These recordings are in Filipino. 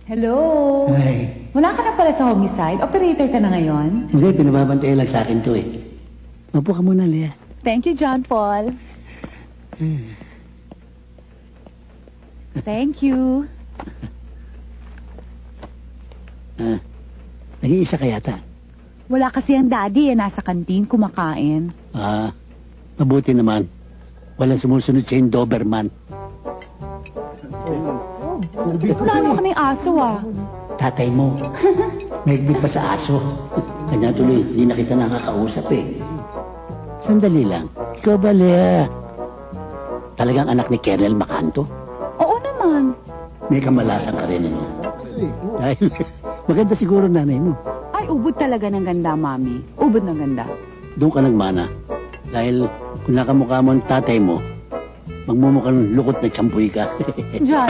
Hello? Ay, Wala ka na pala sa homicide? Operator ka na ngayon? hindi, pinababantay lang sa akin to eh. Mapo ka muna, Lea. Thank you, John Paul. Thank you. Nag-iisa ka yata. Wala kasi ang daddy nasa kantin kumakain. Mabuti naman. Walang sumusunod sa yung Doberman. Wala naman kaming aso Tatay mo. Mahigpit pa sa aso. Kanya tuloy, hindi na kita nakakausap eh. Sandali lang. Ikaw ba, Lea? Talagang anak ni Colonel Macanto? Oo naman. May kamalasan ka rin, ano? Dahil maganda siguro nanay mo. Ay, ubod talaga ng ganda, Mami. Ubod ng ganda. Doon ka nagmana. Dahil kung nakamukha mo ang tatay mo, magmumukhang lukot na tsampuy ka. John.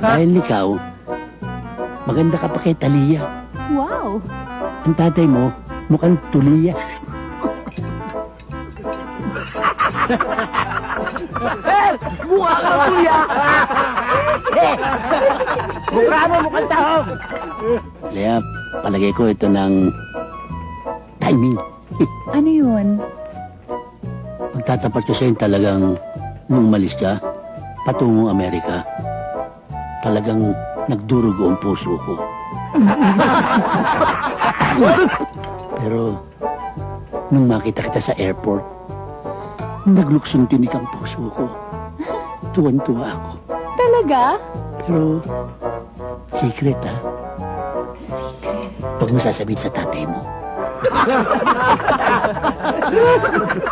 Dahil ikaw, maganda ka pa kay Talia. Wow. Ang tatay mo, mukhang tuliya. Mukha ka ng kuya! Mukha mo mukhang tahong! Kaya palagay ko ito ng timing. Ano yun? Magtatapat ko sa'yo talagang nung umalis ka, patungong Amerika, talagang nagdurugo ang puso ko. Pero nung makita kita sa airport, nagluksong tinik ang puso ko. Tuwan-tuwa ako. Talaga? Pero, secret ha? Secret. Huwag mo sasabihin sa tatay mo.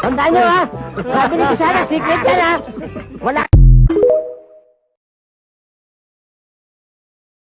Tandaan nyo ha! Sabi ni Susana, secret yan ha!